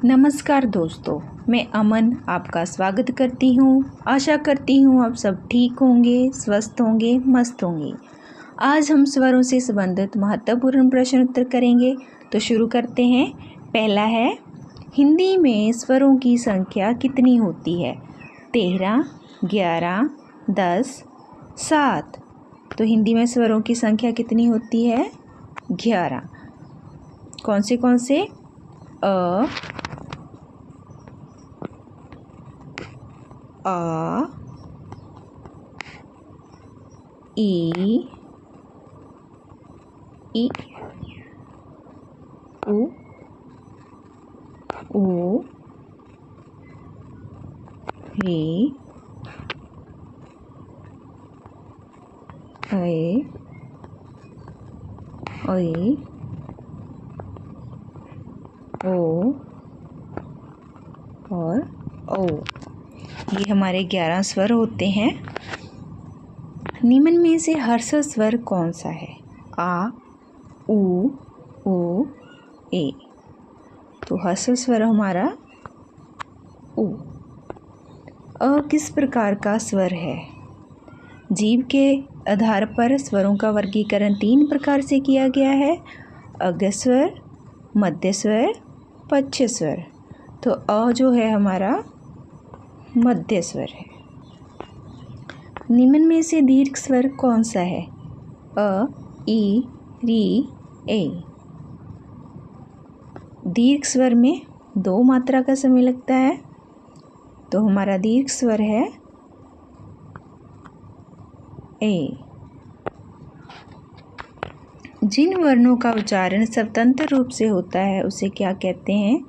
नमस्कार दोस्तों, मैं अमन आपका स्वागत करती हूँ। आशा करती हूँ आप सब ठीक होंगे, स्वस्थ होंगे, मस्त होंगे। आज हम स्वरों से संबंधित महत्वपूर्ण प्रश्न उत्तर करेंगे, तो शुरू करते हैं। पहला है, हिंदी में स्वरों की संख्या कितनी होती है? 13, 11, 10, 7। तो हिंदी में स्वरों की संख्या कितनी होती है? 11। कौन से? अ, आ, ई, उ, री, ऐ, ऐ, ओ और ओ। ये हमारे 11 स्वर होते हैं। निम्न में से हर्ष स्वर कौन सा है? आ, उ, ए। तो हर्ष स्वर हमारा उ। अ किस प्रकार का स्वर है? जीभ के आधार पर स्वरों का वर्गीकरण 3 प्रकार से किया गया है: अग्र स्वर, मध्य स्वर, पक्ष स्वर। तो अ जो है हमारा मध्य स्वर है। निम्न में से दीर्घ स्वर कौन सा है? अ, ई, री, ए। दीर्घ स्वर में 2 मात्रा का समय लगता है, तो हमारा दीर्घ स्वर है ए। जिन वर्णों का उच्चारण स्वतंत्र रूप से होता है उसे क्या कहते हैं?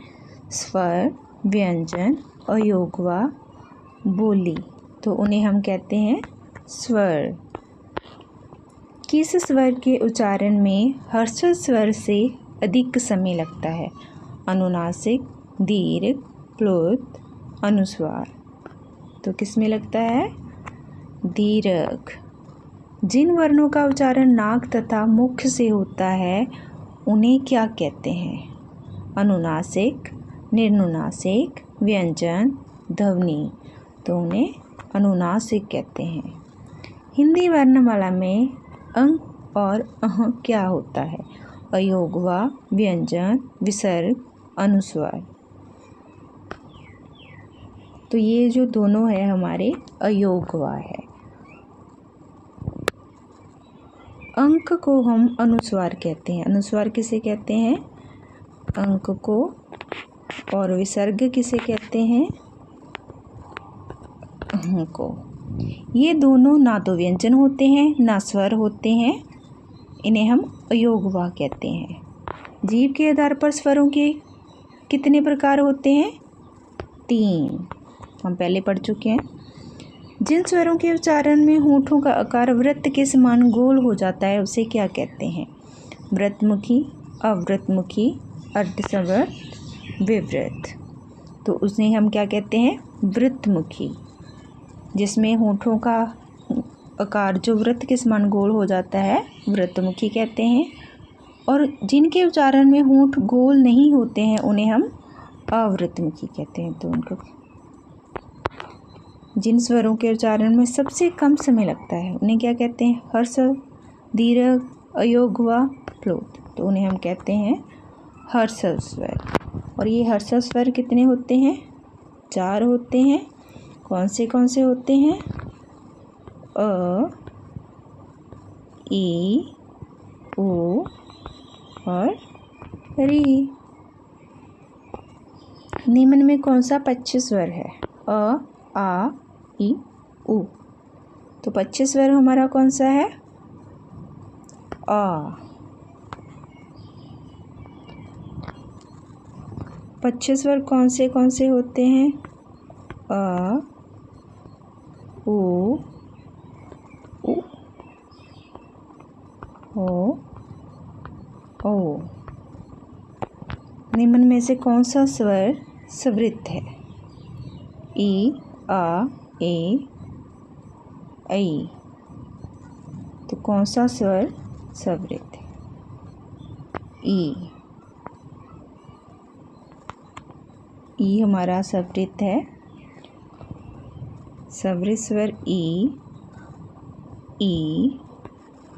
स्वर, व्यंजन, अयोगवा, बोली। तो उन्हें हम कहते हैं स्वर। किस स्वर के उच्चारण में हर्ष स्वर से अधिक समय लगता है? अनुनासिक, दीर्घ, प्लुत, अनुस्वार। तो किस में लगता है? दीर्घ। जिन वर्णों का उच्चारण नाक तथा मुख से होता है उन्हें क्या कहते हैं? अनुनासिक, निर्नुनासिक, व्यंजन, ध्वनि। तो उन्हें अनुनासिक कहते हैं। हिंदी वर्णमाला में अंक और अह क्या होता है? अयोगवा, व्यंजन, विसर्ग, अनुस्वार। तो ये जो दोनों है हमारे अयोगवा है। अंक को हम अनुस्वार कहते हैं। अनुस्वार किसे कहते हैं? अंक को। और विसर्ग किसे कहते हैं? अह को। ये दोनों ना तो व्यंजन होते हैं ना स्वर होते हैं, इन्हें हम अयोगवा कहते हैं। जीभ के आधार पर स्वरों के कितने प्रकार होते हैं? 3। हम पहले पढ़ चुके हैं। जिन स्वरों के उच्चारण में होठों का आकार वृत्त के समान गोल हो जाता है उसे क्या कहते हैं? वृत्तमुखी, अवृत्तमुखी, अर्धस्वर, विवृत। तो उसे हम क्या कहते हैं? वृत्तमुखी। जिसमें होठों का आकार जो वृत्त के समान गोल हो जाता है वृत्तमुखी कहते हैं। और जिनके उच्चारण में होंठ गोल नहीं होते हैं उन्हें हम अवृत्तमुखी कहते हैं। तो उनको जिन स्वरों के उच्चारण में सबसे कम समय लगता है उन्हें क्या कहते हैं? हर्ष, दीर्घ, अयोगवा, प्लुत। तो उन्हें हम कहते हैं हर्ष स्वर। और ये हर्ष स्वर कितने होते हैं? 4 होते हैं। कौन से होते हैं? अ, ई, उ और री। निम्न में कौन सा पक्ष स्वर है? अ, आ, ई, उ। तो पक्ष स्वर हमारा कौन सा है? आ। पक्ष स्वर कौन से होते हैं? अ, उ, ओ। निम्न में से कौन सा स्वर स्वरित है? ई, आ, ए, ऐ। तो कौन सा स्वर स्वरित है? ई। ई हमारा स्वरित है, स्वरित स्वर ई,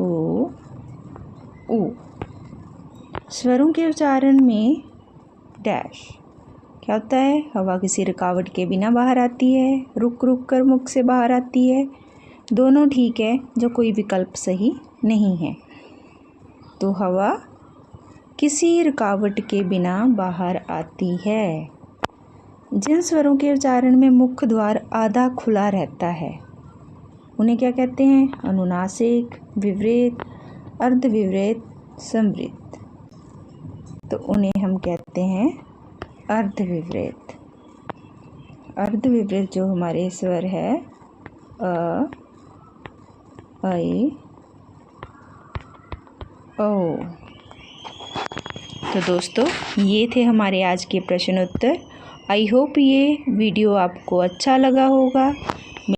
ओ, ऊ। स्वरों के उच्चारण में डैश क्या होता है? हवा किसी रुकावट के बिना बाहर आती है, रुक रुक कर मुख से बाहर आती है। दोनों ठीक है, जो कोई विकल्प सही नहीं है। तो हवा किसी रुकावट के बिना बाहर आती है। जिन स्वरों के उच्चारण में मुख द्वार आधा खुला रहता है उन्हें क्या कहते हैं? अनुनासिक, विवृत, अर्धविवृत, समृत। तो उन्हें हम कहते हैं अर्धविवृत। अर्धविवृत जो हमारे स्वर है अ, ऐ, ओ। तो दोस्तों ये थे हमारे आज के प्रश्न उत्तर। आई होप ये वीडियो आपको अच्छा लगा होगा।